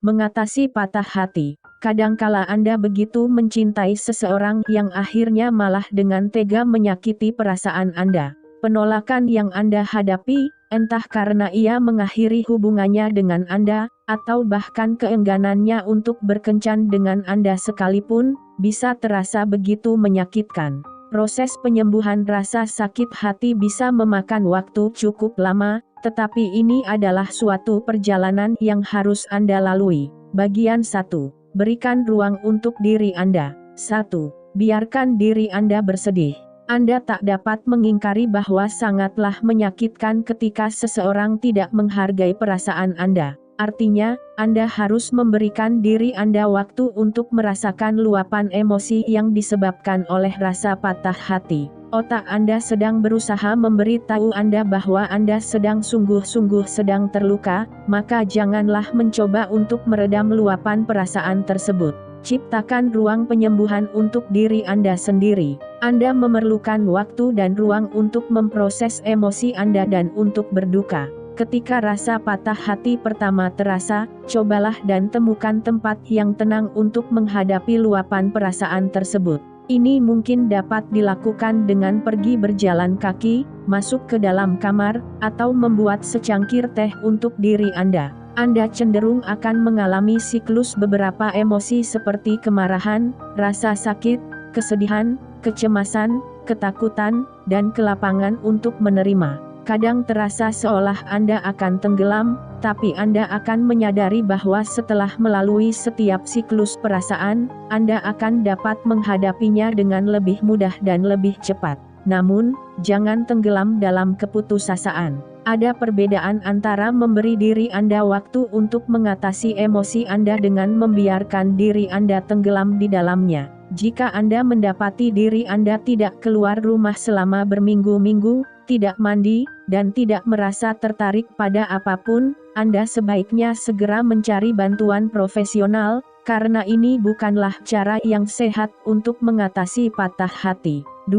Mengatasi patah hati. Kadangkala Anda begitu mencintai seseorang yang akhirnya malah dengan tega menyakiti perasaan Anda. Penolakan yang Anda hadapi, entah karena ia mengakhiri hubungannya dengan Anda, atau bahkan keengganannya untuk berkencan dengan Anda sekalipun, bisa terasa begitu menyakitkan. Proses penyembuhan rasa sakit hati bisa memakan waktu cukup lama, tetapi ini adalah suatu perjalanan yang harus Anda lalui. Bagian 1. Berikan ruang untuk diri Anda. 1. Biarkan diri Anda bersedih. Anda tak dapat mengingkari bahwa sangatlah menyakitkan ketika seseorang tidak menghargai perasaan Anda. Artinya, Anda harus memberikan diri Anda waktu untuk merasakan luapan emosi yang disebabkan oleh rasa patah hati. Otak Anda sedang berusaha memberi tahu Anda bahwa Anda sedang sungguh-sungguh sedang terluka, maka janganlah mencoba untuk meredam luapan perasaan tersebut. Ciptakan ruang penyembuhan untuk diri Anda sendiri. Anda memerlukan waktu dan ruang untuk memproses emosi Anda dan untuk berduka. Ketika rasa patah hati pertama terasa, cobalah dan temukan tempat yang tenang untuk menghadapi luapan perasaan tersebut. Ini mungkin dapat dilakukan dengan pergi berjalan kaki, masuk ke dalam kamar, atau membuat secangkir teh untuk diri Anda. Anda cenderung akan mengalami siklus beberapa emosi seperti kemarahan, rasa sakit, kesedihan, kecemasan, ketakutan, dan kelapangan untuk menerima. Kadang terasa seolah Anda akan tenggelam, tapi Anda akan menyadari bahwa setelah melalui setiap siklus perasaan, Anda akan dapat menghadapinya dengan lebih mudah dan lebih cepat. Namun, jangan tenggelam dalam keputusasaan. Ada perbedaan antara memberi diri Anda waktu untuk mengatasi emosi Anda dengan membiarkan diri Anda tenggelam di dalamnya. Jika Anda mendapati diri Anda tidak keluar rumah selama berminggu-minggu, tidak mandi, dan tidak merasa tertarik pada apapun, Anda sebaiknya segera mencari bantuan profesional, karena ini bukanlah cara yang sehat untuk mengatasi patah hati. 2.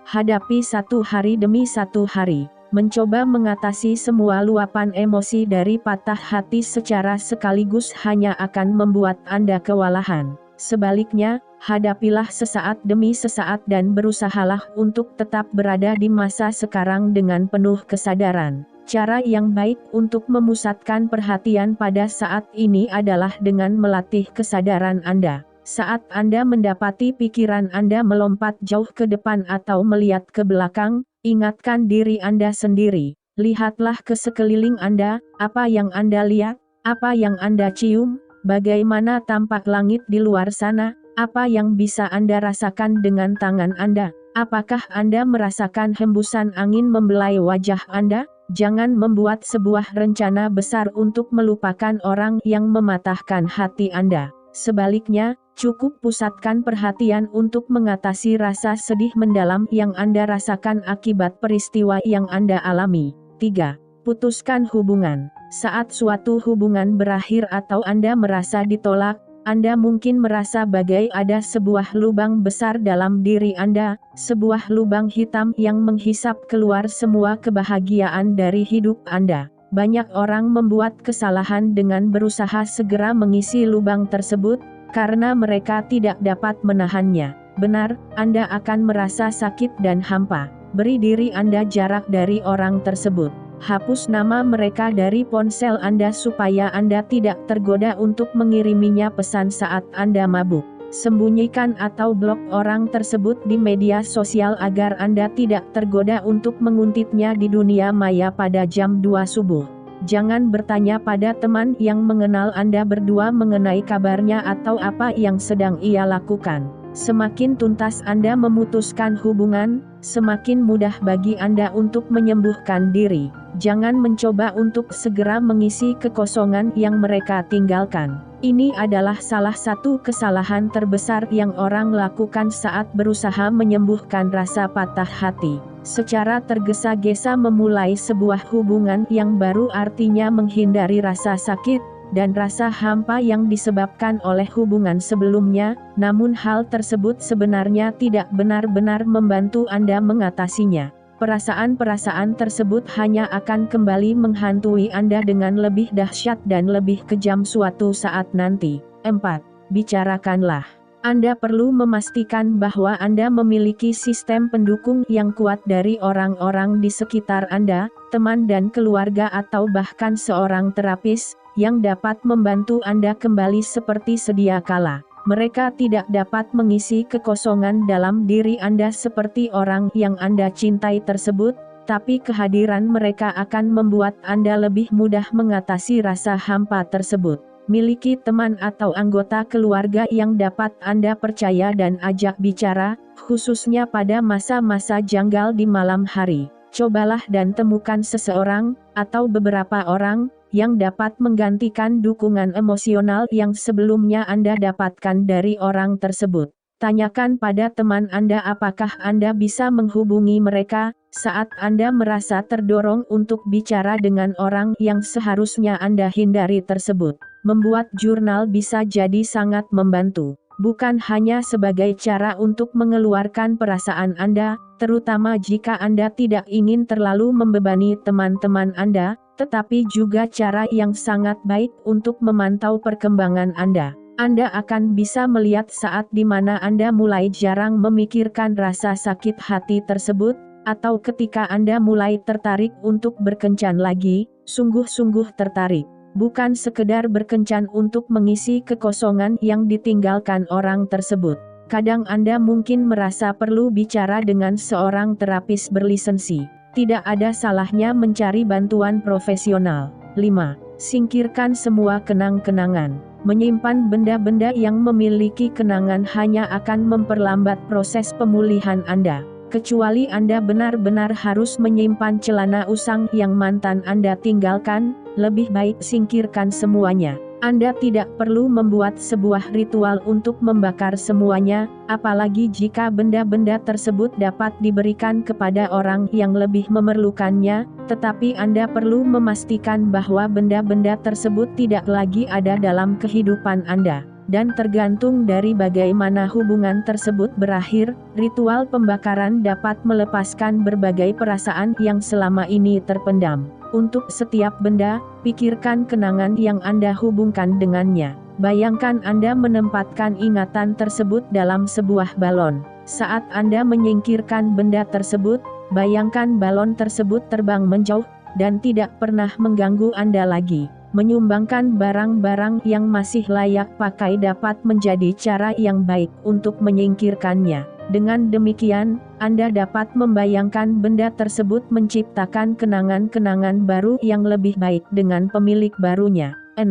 Hadapi satu hari demi satu hari. Mencoba mengatasi semua luapan emosi dari patah hati secara sekaligus hanya akan membuat Anda kewalahan. Sebaliknya, hadapilah sesaat demi sesaat dan berusahalah untuk tetap berada di masa sekarang dengan penuh kesadaran. Cara yang baik untuk memusatkan perhatian pada saat ini adalah dengan melatih kesadaran Anda. Saat Anda mendapati pikiran Anda melompat jauh ke depan atau melihat ke belakang, ingatkan diri Anda sendiri. Lihatlah ke sekeliling Anda, apa yang Anda lihat, apa yang Anda cium, bagaimana tampak langit di luar sana, apa yang bisa Anda rasakan dengan tangan Anda. Apakah Anda merasakan hembusan angin membelai wajah Anda? Jangan membuat sebuah rencana besar untuk melupakan orang yang mematahkan hati Anda. Sebaliknya, cukup pusatkan perhatian untuk mengatasi rasa sedih mendalam yang Anda rasakan akibat peristiwa yang Anda alami. 3. Putuskan hubungan. Saat suatu hubungan berakhir atau Anda merasa ditolak, Anda mungkin merasa bagai ada sebuah lubang besar dalam diri Anda, sebuah lubang hitam yang menghisap keluar semua kebahagiaan dari hidup Anda. Banyak orang membuat kesalahan dengan berusaha segera mengisi lubang tersebut, karena mereka tidak dapat menahannya. Benar, Anda akan merasa sakit dan hampa. Beri diri Anda jarak dari orang tersebut. Hapus nama mereka dari ponsel Anda supaya Anda tidak tergoda untuk mengiriminya pesan saat Anda mabuk. Sembunyikan atau blok orang tersebut di media sosial agar Anda tidak tergoda untuk menguntitnya di dunia maya pada jam 2 subuh. Jangan bertanya pada teman yang mengenal Anda berdua mengenai kabarnya atau apa yang sedang ia lakukan. Semakin tuntas Anda memutuskan hubungan, semakin mudah bagi Anda untuk menyembuhkan diri. Jangan mencoba untuk segera mengisi kekosongan yang mereka tinggalkan. Ini adalah salah satu kesalahan terbesar yang orang lakukan saat berusaha menyembuhkan rasa patah hati. Secara tergesa-gesa memulai sebuah hubungan yang baru artinya menghindari rasa sakit dan rasa hampa yang disebabkan oleh hubungan sebelumnya, namun hal tersebut sebenarnya tidak benar-benar membantu Anda mengatasinya. perasaan-perasaan tersebut hanya akan kembali menghantui Anda dengan lebih dahsyat dan lebih kejam suatu saat nanti. 4. Bicarakanlah. Anda perlu memastikan bahwa Anda memiliki sistem pendukung yang kuat dari orang-orang di sekitar Anda, teman dan keluarga atau bahkan seorang terapis, yang dapat membantu Anda kembali seperti sedia kala. Mereka tidak dapat mengisi kekosongan dalam diri Anda seperti orang yang Anda cintai tersebut, tapi kehadiran mereka akan membuat Anda lebih mudah mengatasi rasa hampa tersebut. Miliki teman atau anggota keluarga yang dapat Anda percaya dan ajak bicara, khususnya pada masa-masa janggal di malam hari. Cobalah dan temukan seseorang, atau beberapa orang, yang dapat menggantikan dukungan emosional yang sebelumnya Anda dapatkan dari orang tersebut. Tanyakan pada teman Anda apakah Anda bisa menghubungi mereka, saat Anda merasa terdorong untuk bicara dengan orang yang seharusnya Anda hindari tersebut. Membuat jurnal bisa jadi sangat membantu. Bukan hanya sebagai cara untuk mengeluarkan perasaan Anda, terutama jika Anda tidak ingin terlalu membebani teman-teman Anda, tetapi juga cara yang sangat baik untuk memantau perkembangan Anda. Anda akan bisa melihat saat di mana Anda mulai jarang memikirkan rasa sakit hati tersebut, atau ketika Anda mulai tertarik untuk berkencan lagi, sungguh-sungguh tertarik. Bukan sekedar berkencan untuk mengisi kekosongan yang ditinggalkan orang tersebut. Kadang Anda mungkin merasa perlu bicara dengan seorang terapis berlisensi. Tidak ada salahnya mencari bantuan profesional. 5. Singkirkan semua kenang-kenangan. Menyimpan benda-benda yang memiliki kenangan hanya akan memperlambat proses pemulihan Anda. Kecuali Anda benar-benar harus menyimpan celana usang yang mantan Anda tinggalkan, lebih baik singkirkan semuanya. Anda tidak perlu membuat sebuah ritual untuk membakar semuanya, apalagi jika benda-benda tersebut dapat diberikan kepada orang yang lebih memerlukannya, tetapi Anda perlu memastikan bahwa benda-benda tersebut tidak lagi ada dalam kehidupan Anda. Dan tergantung dari bagaimana hubungan tersebut berakhir, ritual pembakaran dapat melepaskan berbagai perasaan yang selama ini terpendam. Untuk setiap benda, pikirkan kenangan yang Anda hubungkan dengannya. Bayangkan Anda menempatkan ingatan tersebut dalam sebuah balon. Saat Anda menyingkirkan benda tersebut, bayangkan balon tersebut terbang menjauh, dan tidak pernah mengganggu Anda lagi. Menyumbangkan barang-barang yang masih layak pakai dapat menjadi cara yang baik untuk menyingkirkannya. Dengan demikian, Anda dapat membayangkan benda tersebut menciptakan kenangan-kenangan baru yang lebih baik dengan pemilik barunya. 6.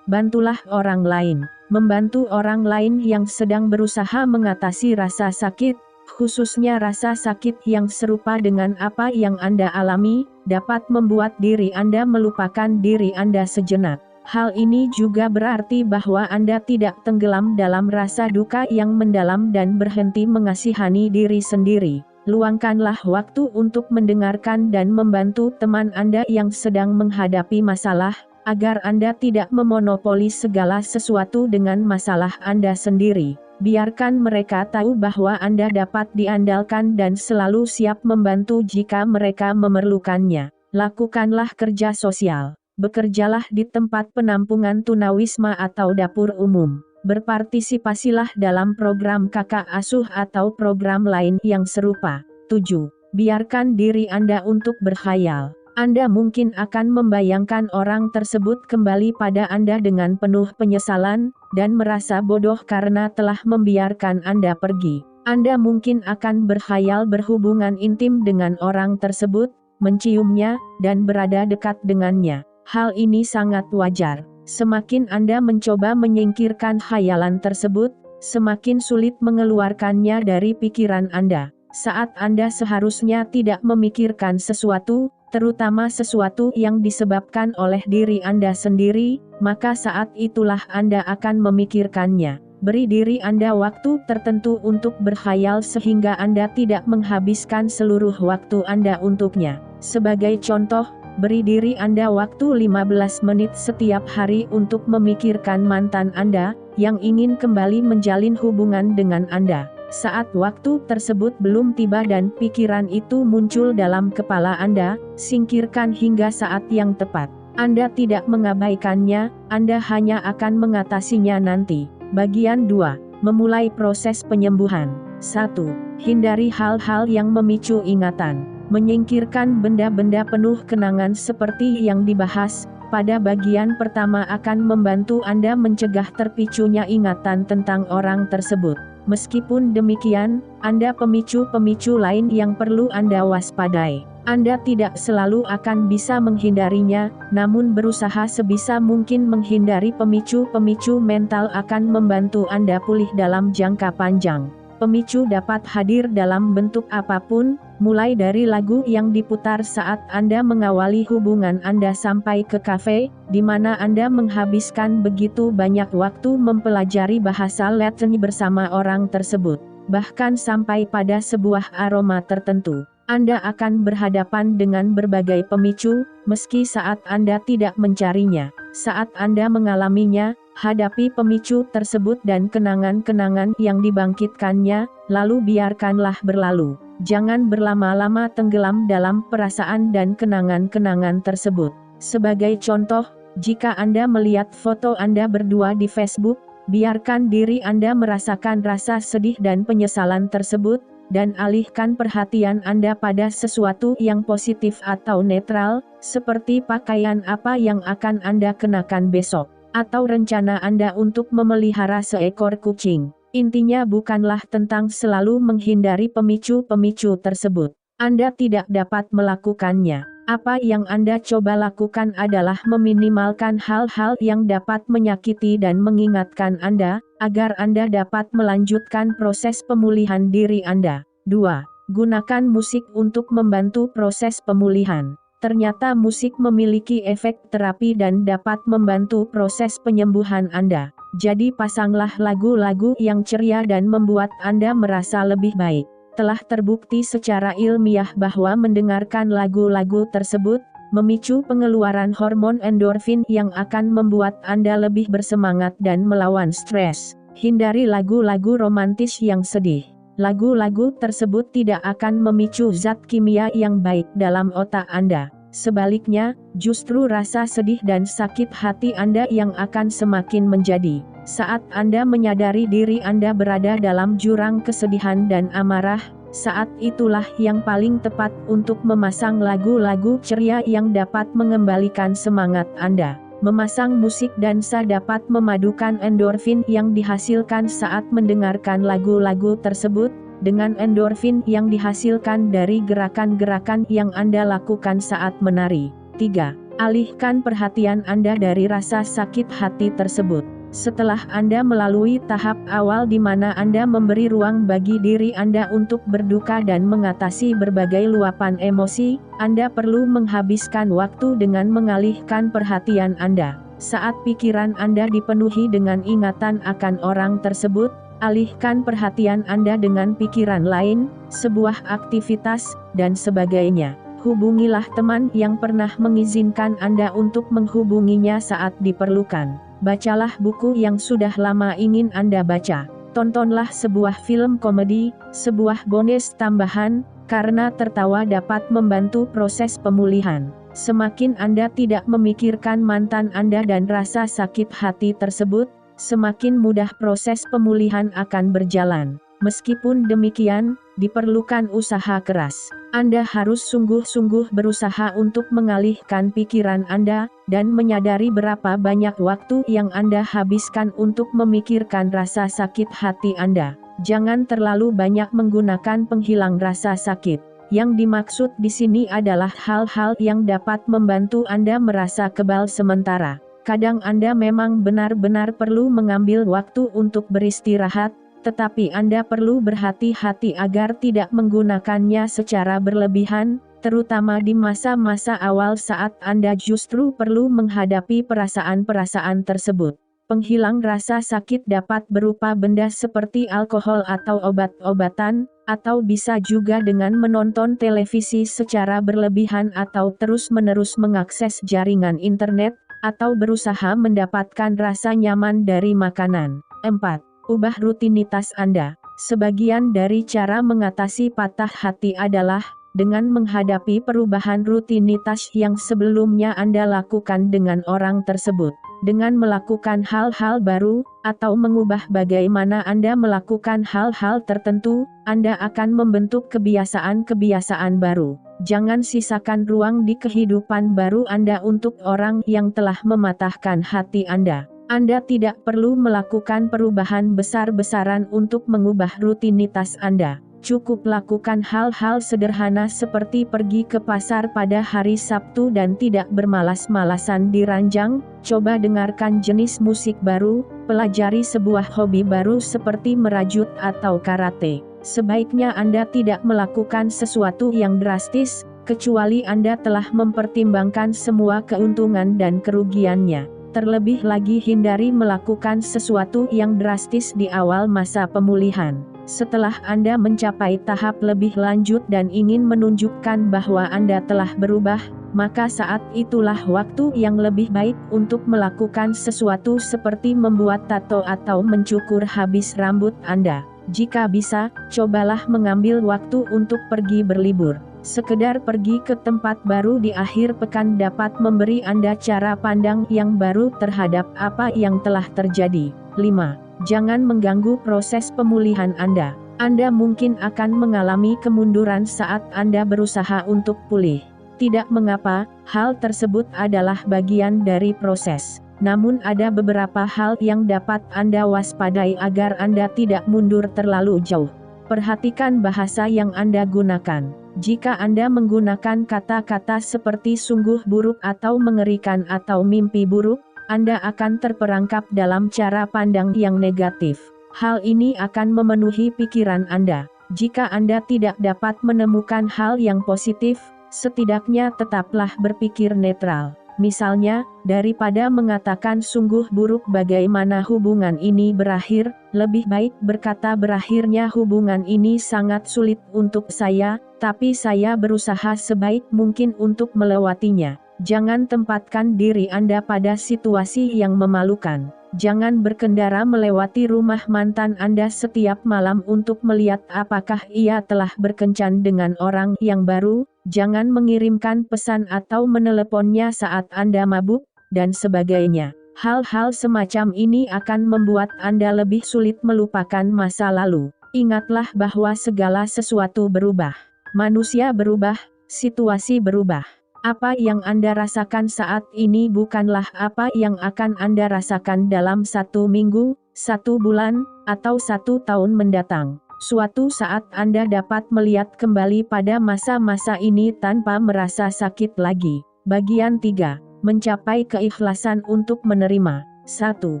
Bantulah orang lain. Membantu orang lain yang sedang berusaha mengatasi rasa sakit, khususnya rasa sakit yang serupa dengan apa yang Anda alami, dapat membuat diri Anda melupakan diri Anda sejenak. Hal ini juga berarti bahwa Anda tidak tenggelam dalam rasa duka yang mendalam dan berhenti mengasihani diri sendiri. Luangkanlah waktu untuk mendengarkan dan membantu teman Anda yang sedang menghadapi masalah, agar Anda tidak memonopoli segala sesuatu dengan masalah Anda sendiri. Biarkan mereka tahu bahwa Anda dapat diandalkan dan selalu siap membantu jika mereka memerlukannya. Lakukanlah kerja sosial. Bekerjalah di tempat penampungan tunawisma atau dapur umum. Berpartisipasilah dalam program kakak asuh atau program lain yang serupa. 7. Biarkan diri Anda untuk berkhayal. Anda mungkin akan membayangkan orang tersebut kembali pada Anda dengan penuh penyesalan, dan merasa bodoh karena telah membiarkan Anda pergi. Anda mungkin akan berkhayal berhubungan intim dengan orang tersebut, menciumnya, dan berada dekat dengannya. Hal ini sangat wajar. Semakin Anda mencoba menyingkirkan khayalan tersebut, semakin sulit mengeluarkannya dari pikiran Anda. Saat Anda seharusnya tidak memikirkan sesuatu, terutama sesuatu yang disebabkan oleh diri Anda sendiri, maka saat itulah Anda akan memikirkannya. Beri diri Anda waktu tertentu untuk berkhayal sehingga Anda tidak menghabiskan seluruh waktu Anda untuknya. Sebagai contoh, beri diri Anda waktu 15 menit setiap hari untuk memikirkan mantan Anda, yang ingin kembali menjalin hubungan dengan Anda. Saat waktu tersebut belum tiba dan pikiran itu muncul dalam kepala Anda, singkirkan hingga saat yang tepat. Anda tidak mengabaikannya, Anda hanya akan mengatasinya nanti. Bagian 2. Memulai proses penyembuhan. 1. Hindari hal-hal yang memicu ingatan. Menyingkirkan benda-benda penuh kenangan seperti yang dibahas pada bagian pertama akan membantu Anda mencegah terpicunya ingatan tentang orang tersebut. Meskipun demikian, ada pemicu-pemicu lain yang perlu Anda waspadai. Anda tidak selalu akan bisa menghindarinya, namun berusaha sebisa mungkin menghindari pemicu-pemicu mental akan membantu Anda pulih dalam jangka panjang. Pemicu dapat hadir dalam bentuk apapun, mulai dari lagu yang diputar saat Anda mengawali hubungan Anda sampai ke kafe, di mana Anda menghabiskan begitu banyak waktu mempelajari bahasa Latin bersama orang tersebut, bahkan sampai pada sebuah aroma tertentu. Anda akan berhadapan dengan berbagai pemicu, meski saat Anda tidak mencarinya. Saat Anda mengalaminya, hadapi pemicu tersebut dan kenangan-kenangan yang dibangkitkannya, lalu biarkanlah berlalu. Jangan berlama-lama tenggelam dalam perasaan dan kenangan-kenangan tersebut. Sebagai contoh, jika Anda melihat foto Anda berdua di Facebook, biarkan diri Anda merasakan rasa sedih dan penyesalan tersebut, dan alihkan perhatian Anda pada sesuatu yang positif atau netral, seperti pakaian apa yang akan Anda kenakan besok, atau rencana Anda untuk memelihara seekor kucing. Intinya bukanlah tentang selalu menghindari pemicu-pemicu tersebut. Anda tidak dapat melakukannya. Apa yang Anda coba lakukan adalah meminimalkan hal-hal yang dapat menyakiti dan mengingatkan Anda, agar Anda dapat melanjutkan proses pemulihan diri Anda. 2. Gunakan musik untuk membantu proses pemulihan. Ternyata musik memiliki efek terapi dan dapat membantu proses penyembuhan Anda. Jadi pasanglah lagu-lagu yang ceria dan membuat Anda merasa lebih baik. Telah terbukti secara ilmiah bahwa mendengarkan lagu-lagu tersebut memicu pengeluaran hormon endorfin yang akan membuat Anda lebih bersemangat dan melawan stres. Hindari lagu-lagu romantis yang sedih. Lagu-lagu tersebut tidak akan memicu zat kimia yang baik dalam otak Anda. Sebaliknya, justru rasa sedih dan sakit hati Anda yang akan semakin menjadi. Saat Anda menyadari diri Anda berada dalam jurang kesedihan dan amarah, saat itulah yang paling tepat untuk memasang lagu-lagu ceria yang dapat mengembalikan semangat Anda. Memasang musik dansa dapat memadukan endorfin yang dihasilkan saat mendengarkan lagu-lagu tersebut, dengan endorfin yang dihasilkan dari gerakan-gerakan yang Anda lakukan saat menari. 3. Alihkan perhatian Anda dari rasa sakit hati tersebut. Setelah Anda melalui tahap awal di mana Anda memberi ruang bagi diri Anda untuk berduka dan mengatasi berbagai luapan emosi, Anda perlu menghabiskan waktu dengan mengalihkan perhatian Anda. Saat pikiran Anda dipenuhi dengan ingatan akan orang tersebut, alihkan perhatian Anda dengan pikiran lain, sebuah aktivitas, dan sebagainya. Hubungilah teman yang pernah mengizinkan Anda untuk menghubunginya saat diperlukan. Bacalah buku yang sudah lama ingin Anda baca. Tontonlah sebuah film komedi, sebuah bonus tambahan, karena tertawa dapat membantu proses pemulihan. Semakin Anda tidak memikirkan mantan Anda dan rasa sakit hati tersebut, semakin mudah proses pemulihan akan berjalan. Meskipun demikian, diperlukan usaha keras. Anda harus sungguh-sungguh berusaha untuk mengalihkan pikiran Anda, dan menyadari berapa banyak waktu yang Anda habiskan untuk memikirkan rasa sakit hati Anda. Jangan terlalu banyak menggunakan penghilang rasa sakit. Yang dimaksud di sini adalah hal-hal yang dapat membantu Anda merasa kebal sementara. Kadang Anda memang benar-benar perlu mengambil waktu untuk beristirahat, tetapi Anda perlu berhati-hati agar tidak menggunakannya secara berlebihan, terutama di masa-masa awal saat Anda justru perlu menghadapi perasaan-perasaan tersebut. Penghilang rasa sakit dapat berupa benda seperti alkohol atau obat-obatan, atau bisa juga dengan menonton televisi secara berlebihan atau terus-menerus mengakses jaringan internet, atau berusaha mendapatkan rasa nyaman dari makanan. 4. Ubah rutinitas Anda. Sebagian dari cara mengatasi patah hati adalah dengan menghadapi perubahan rutinitas yang sebelumnya Anda lakukan dengan orang tersebut. Dengan melakukan hal-hal baru, atau mengubah bagaimana Anda melakukan hal-hal tertentu, Anda akan membentuk kebiasaan-kebiasaan baru. Jangan sisakan ruang di kehidupan baru Anda untuk orang yang telah mematahkan hati Anda. Anda tidak perlu melakukan perubahan besar-besaran untuk mengubah rutinitas Anda. Cukup lakukan hal-hal sederhana seperti pergi ke pasar pada hari Sabtu dan tidak bermalas-malasan di ranjang, coba dengarkan jenis musik baru, pelajari sebuah hobi baru seperti merajut atau karate. Sebaiknya Anda tidak melakukan sesuatu yang drastis, kecuali Anda telah mempertimbangkan semua keuntungan dan kerugiannya. Terlebih lagi hindari melakukan sesuatu yang drastis di awal masa pemulihan. Setelah Anda mencapai tahap lebih lanjut dan ingin menunjukkan bahwa Anda telah berubah, maka saat itulah waktu yang lebih baik untuk melakukan sesuatu seperti membuat tato atau mencukur habis rambut Anda. Jika bisa, cobalah mengambil waktu untuk pergi berlibur. Sekedar pergi ke tempat baru di akhir pekan dapat memberi Anda cara pandang yang baru terhadap apa yang telah terjadi. 5. Jangan mengganggu proses pemulihan Anda. Anda mungkin akan mengalami kemunduran saat Anda berusaha untuk pulih. Tidak mengapa, hal tersebut adalah bagian dari proses. Namun ada beberapa hal yang dapat Anda waspadai agar Anda tidak mundur terlalu jauh. Perhatikan bahasa yang Anda gunakan. Jika Anda menggunakan kata-kata seperti sungguh buruk atau mengerikan atau mimpi buruk, Anda akan terperangkap dalam cara pandang yang negatif. Hal ini akan memenuhi pikiran Anda. Jika Anda tidak dapat menemukan hal yang positif, setidaknya tetaplah berpikir netral. Misalnya, daripada mengatakan sungguh buruk bagaimana hubungan ini berakhir, lebih baik berkata berakhirnya hubungan ini sangat sulit untuk saya, tapi saya berusaha sebaik mungkin untuk melewatinya. Jangan tempatkan diri Anda pada situasi yang memalukan. Jangan berkendara melewati rumah mantan Anda setiap malam untuk melihat apakah ia telah berkencan dengan orang yang baru. Jangan mengirimkan pesan atau meneleponnya saat Anda mabuk, dan sebagainya. Hal-hal semacam ini akan membuat Anda lebih sulit melupakan masa lalu. Ingatlah bahwa segala sesuatu berubah. Manusia berubah, situasi berubah. Apa yang Anda rasakan saat ini bukanlah apa yang akan Anda rasakan dalam 1 minggu, 1 bulan, atau 1 tahun mendatang. Suatu saat Anda dapat melihat kembali pada masa-masa ini tanpa merasa sakit lagi. Bagian 3. Mencapai keikhlasan untuk menerima. 1.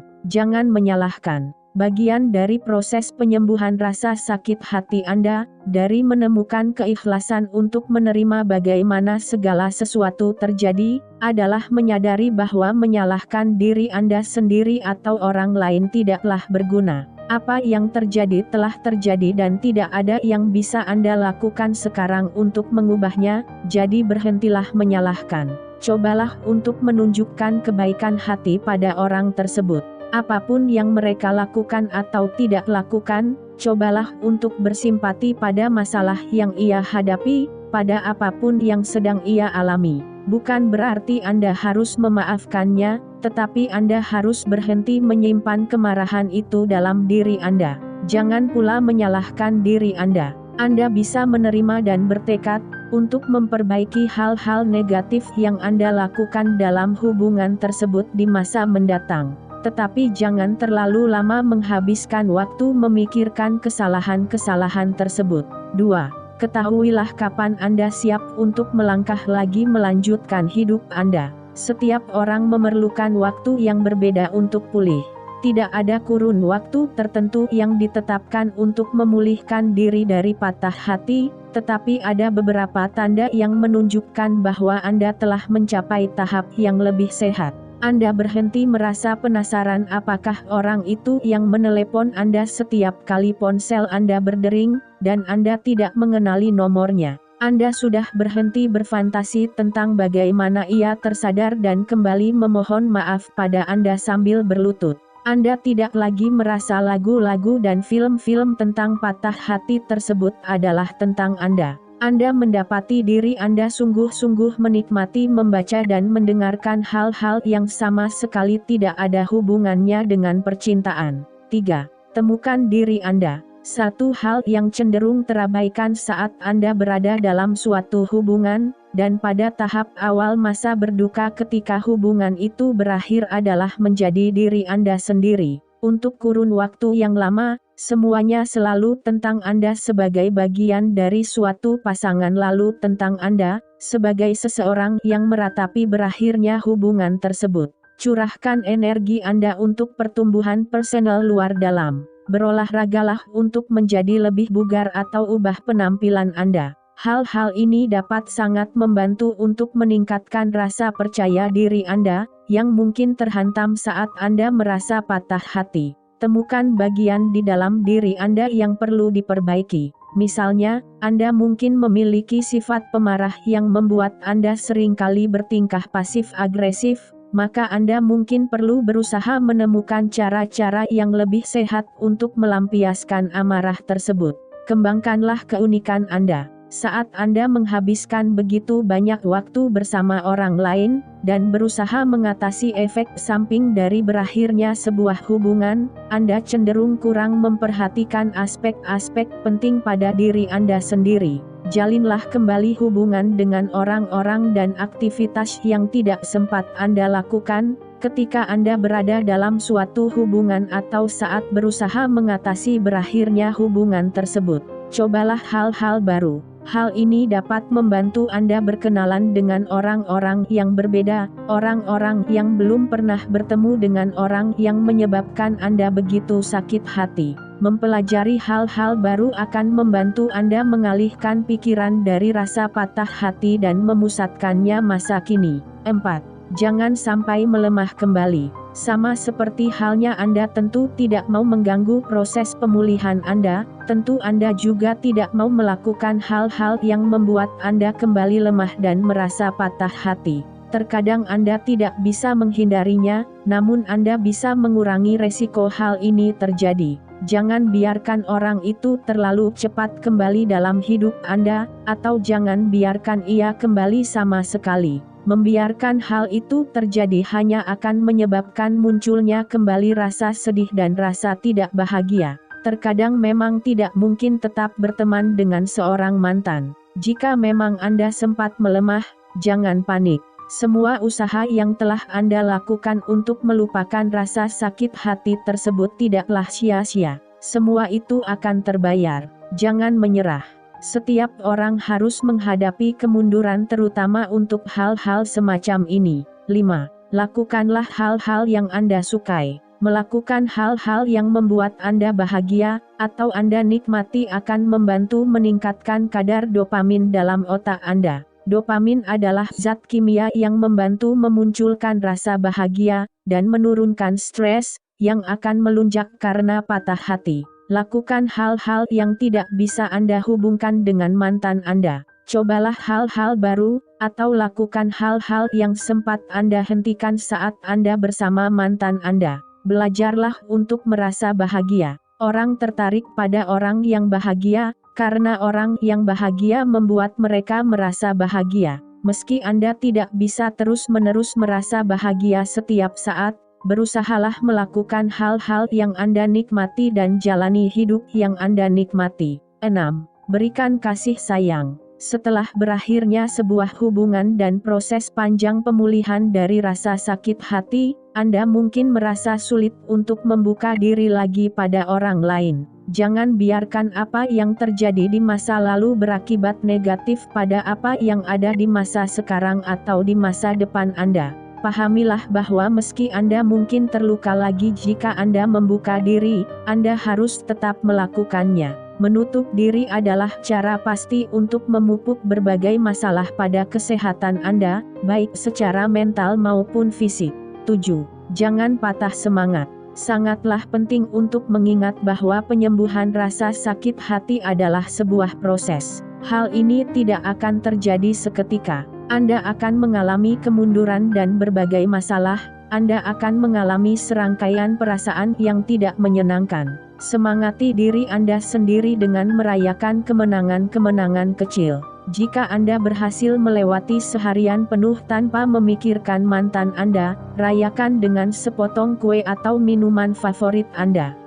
Jangan menyalahkan. Bagian dari proses penyembuhan rasa sakit hati Anda, dari menemukan keikhlasan untuk menerima bagaimana segala sesuatu terjadi, adalah menyadari bahwa menyalahkan diri Anda sendiri atau orang lain tidaklah berguna. Apa yang terjadi telah terjadi dan tidak ada yang bisa Anda lakukan sekarang untuk mengubahnya, jadi berhentilah menyalahkan. Cobalah untuk menunjukkan kebaikan hati pada orang tersebut. Apapun yang mereka lakukan atau tidak lakukan, cobalah untuk bersimpati pada masalah yang ia hadapi, pada apapun yang sedang ia alami. Bukan berarti Anda harus memaafkannya, tetapi Anda harus berhenti menyimpan kemarahan itu dalam diri Anda. Jangan pula menyalahkan diri Anda. Anda bisa menerima dan bertekad untuk memperbaiki hal-hal negatif yang Anda lakukan dalam hubungan tersebut di masa mendatang. Tetapi jangan terlalu lama menghabiskan waktu memikirkan kesalahan-kesalahan tersebut. 2. Ketahuilah kapan Anda siap untuk melangkah lagi melanjutkan hidup Anda. Setiap orang memerlukan waktu yang berbeda untuk pulih. Tidak ada kurun waktu tertentu yang ditetapkan untuk memulihkan diri dari patah hati, tetapi ada beberapa tanda yang menunjukkan bahwa Anda telah mencapai tahap yang lebih sehat. Anda berhenti merasa penasaran apakah orang itu yang menelepon Anda setiap kali ponsel Anda berdering, dan Anda tidak mengenali nomornya. Anda sudah berhenti berfantasi tentang bagaimana ia tersadar dan kembali memohon maaf pada Anda sambil berlutut. Anda tidak lagi merasa lagu-lagu dan film-film tentang patah hati tersebut adalah tentang Anda. Anda mendapati diri Anda sungguh-sungguh menikmati membaca dan mendengarkan hal-hal yang sama sekali tidak ada hubungannya dengan percintaan. 3. Temukan diri Anda. Satu hal yang cenderung terabaikan saat Anda berada dalam suatu hubungan, dan pada tahap awal masa berduka ketika hubungan itu berakhir adalah menjadi diri Anda sendiri. Untuk kurun waktu yang lama, semuanya selalu tentang Anda sebagai bagian dari suatu pasangan, lalu tentang Anda sebagai seseorang yang meratapi berakhirnya hubungan tersebut. Curahkan energi Anda untuk pertumbuhan personal luar dalam. Berolahragalah untuk menjadi lebih bugar atau ubah penampilan Anda. Hal-hal ini dapat sangat membantu untuk meningkatkan rasa percaya diri Anda, yang mungkin terhantam saat Anda merasa patah hati. Temukan bagian di dalam diri Anda yang perlu diperbaiki. Misalnya, Anda mungkin memiliki sifat pemarah yang membuat Anda seringkali bertingkah pasif-agresif, maka Anda mungkin perlu berusaha menemukan cara-cara yang lebih sehat untuk melampiaskan amarah tersebut. Kembangkanlah keunikan Anda. Saat Anda menghabiskan begitu banyak waktu bersama orang lain, dan berusaha mengatasi efek samping dari berakhirnya sebuah hubungan, Anda cenderung kurang memperhatikan aspek-aspek penting pada diri Anda sendiri. Jalinlah kembali hubungan dengan orang-orang dan aktivitas yang tidak sempat Anda lakukan, ketika Anda berada dalam suatu hubungan atau saat berusaha mengatasi berakhirnya hubungan tersebut. Cobalah hal-hal baru. Hal ini dapat membantu Anda berkenalan dengan orang-orang yang berbeda, orang-orang yang belum pernah bertemu dengan orang yang menyebabkan Anda begitu sakit hati. Mempelajari hal-hal baru akan membantu Anda mengalihkan pikiran dari rasa patah hati dan memusatkannya masa kini. 4. Jangan sampai melemah kembali. Sama seperti halnya Anda tentu tidak mau mengganggu proses pemulihan Anda, tentu Anda juga tidak mau melakukan hal-hal yang membuat Anda kembali lemah dan merasa patah hati. Terkadang Anda tidak bisa menghindarinya, namun Anda bisa mengurangi resiko hal ini terjadi. Jangan biarkan orang itu terlalu cepat kembali dalam hidup Anda, atau jangan biarkan ia kembali sama sekali. Membiarkan hal itu terjadi hanya akan menyebabkan munculnya kembali rasa sedih dan rasa tidak bahagia. Terkadang memang tidak mungkin tetap berteman dengan seorang mantan. Jika memang Anda sempat melemah, jangan panik. Semua usaha yang telah Anda lakukan untuk melupakan rasa sakit hati tersebut tidaklah sia-sia. Semua itu akan terbayar. Jangan menyerah. Setiap orang harus menghadapi kemunduran terutama untuk hal-hal semacam ini. 5. Lakukanlah hal-hal yang Anda sukai. Melakukan hal-hal yang membuat Anda bahagia, atau Anda nikmati akan membantu meningkatkan kadar dopamin dalam otak Anda. Dopamin adalah zat kimia yang membantu memunculkan rasa bahagia, dan menurunkan stres, yang akan melunjak karena patah hati. Lakukan hal-hal yang tidak bisa Anda hubungkan dengan mantan Anda. Cobalah hal-hal baru, atau lakukan hal-hal yang sempat Anda hentikan saat Anda bersama mantan Anda. Belajarlah untuk merasa bahagia. Orang tertarik pada orang yang bahagia, karena orang yang bahagia membuat mereka merasa bahagia. Meski Anda tidak bisa terus-menerus merasa bahagia setiap saat, berusahalah melakukan hal-hal yang Anda nikmati dan jalani hidup yang Anda nikmati. 6. Berikan kasih sayang. Setelah berakhirnya sebuah hubungan dan proses panjang pemulihan dari rasa sakit hati, Anda mungkin merasa sulit untuk membuka diri lagi pada orang lain. Jangan biarkan apa yang terjadi di masa lalu berakibat negatif pada apa yang ada di masa sekarang atau di masa depan Anda. Pahamilah bahwa meski Anda mungkin terluka lagi jika Anda membuka diri, Anda harus tetap melakukannya. Menutup diri adalah cara pasti untuk memupuk berbagai masalah pada kesehatan Anda, baik secara mental maupun fisik. 7. Jangan patah semangat. Sangatlah penting untuk mengingat bahwa penyembuhan rasa sakit hati adalah sebuah proses. Hal ini tidak akan terjadi seketika. Anda akan mengalami kemunduran dan berbagai masalah, Anda akan mengalami serangkaian perasaan yang tidak menyenangkan. Semangati diri Anda sendiri dengan merayakan kemenangan-kemenangan kecil. Jika Anda berhasil melewati seharian penuh tanpa memikirkan mantan Anda, rayakan dengan sepotong kue atau minuman favorit Anda.